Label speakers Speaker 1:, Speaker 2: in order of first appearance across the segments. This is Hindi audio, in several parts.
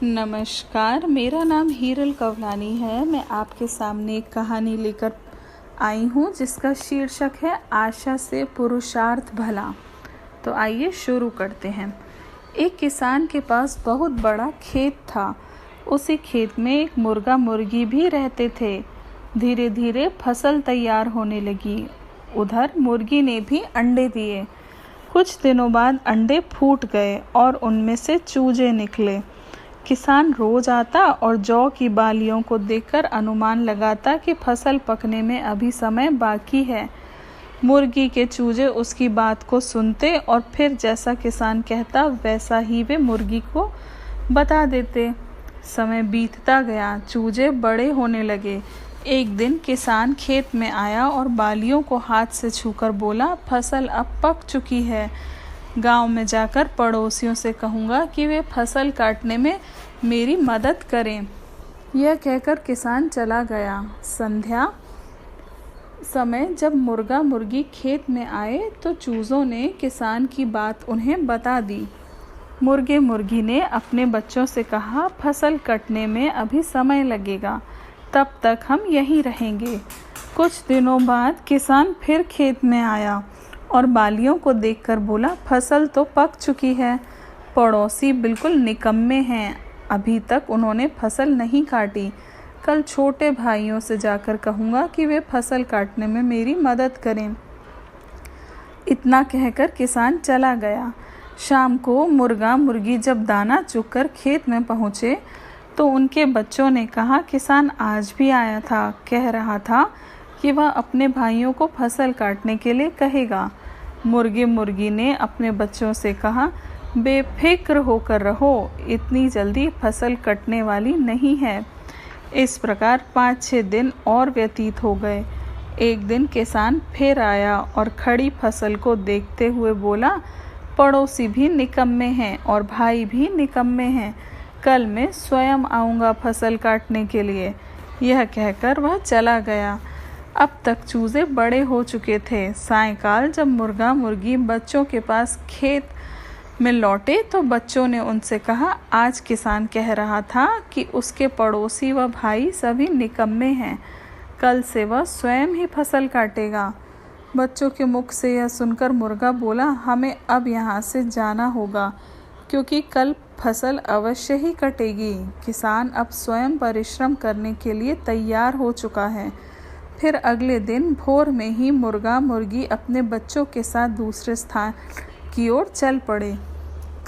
Speaker 1: नमस्कार, मेरा नाम हीरल कवलानी है। मैं आपके सामने एक कहानी लेकर आई हूँ जिसका शीर्षक है आशा से पुरुषार्थ भला। तो आइए शुरू करते हैं। एक किसान के पास बहुत बड़ा खेत था। उसी खेत में एक मुर्गा मुर्गी भी रहते थे। धीरे धीरे फसल तैयार होने लगी। उधर मुर्गी ने भी अंडे दिए। कुछ दिनों बाद अंडे फूट गए और उनमें से चूजे निकले। किसान रोज आता और जौ की बालियों को देखकर अनुमान लगाता कि फसल पकने में अभी समय बाकी है। मुर्गी के चूजे उसकी बात को सुनते और फिर जैसा किसान कहता वैसा ही वे मुर्गी को बता देते। समय बीतता गया, चूजे बड़े होने लगे। एक दिन किसान खेत में आया और बालियों को हाथ से छूकर बोला, फसल अब पक चुकी है। गांव में जाकर पड़ोसियों से कहूँगा कि वे फसल काटने में मेरी मदद करें। यह कहकर किसान चला गया। संध्या समय जब मुर्गा मुर्गी खेत में आए तो चूज़ों ने किसान की बात उन्हें बता दी। मुर्गे मुर्गी ने अपने बच्चों से कहा, फसल कटने में अभी समय लगेगा, तब तक हम यहीं रहेंगे। कुछ दिनों बाद किसान फिर खेत में आया और बालियों को देखकर बोला, फसल तो पक चुकी है। पड़ोसी बिल्कुल निकम्मे हैं, अभी तक उन्होंने फसल नहीं काटी। कल छोटे भाइयों से जाकर कहूँगा कि वे फसल काटने में मेरी मदद करें। इतना कहकर किसान चला गया। शाम को मुर्गा मुर्गी जब दाना चुगकर खेत में पहुँचे तो उनके बच्चों ने कहा, किसान आज भी आया था, कह रहा था कि वह अपने भाइयों को फसल काटने के लिए कहेगा। मुर्गे मुर्गी ने अपने बच्चों से कहा, बेफिक्र होकर रहो, इतनी जल्दी फसल कटने वाली नहीं है। इस प्रकार 5-6 दिन और व्यतीत हो गए। एक दिन किसान फिर आया और खड़ी फसल को देखते हुए बोला, पड़ोसी भी निकम्मे हैं और भाई भी निकम्मे हैं। कल मैं स्वयं आऊँगा फसल काटने के लिए। यह कहकर वह चला गया। अब तक चूजे बड़े हो चुके थे। सायंकाल जब मुर्गा मुर्गी बच्चों के पास खेत में लौटे तो बच्चों ने उनसे कहा, आज किसान कह रहा था कि उसके पड़ोसी व भाई सभी निकम्मे हैं। कल से वह स्वयं ही फसल काटेगा। बच्चों के मुख से यह सुनकर मुर्गा बोला, हमें अब यहाँ से जाना होगा क्योंकि कल फसल अवश्य ही कटेगी। किसान अब स्वयं परिश्रम करने के लिए तैयार हो चुका है। फिर अगले दिन भोर में ही मुर्गा मुर्गी अपने बच्चों के साथ दूसरे स्थान की ओर चल पड़े।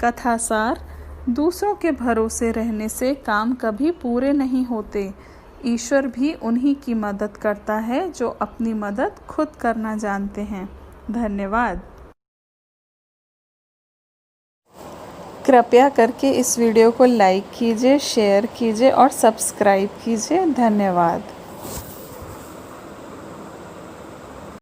Speaker 1: कथासार, दूसरों के भरोसे रहने से काम कभी पूरे नहीं होते। ईश्वर भी उन्हीं की मदद करता है जो अपनी मदद खुद करना जानते हैं। धन्यवाद। कृपया करके इस वीडियो को लाइक कीजिए, शेयर कीजिए और सब्सक्राइब कीजिए। धन्यवाद।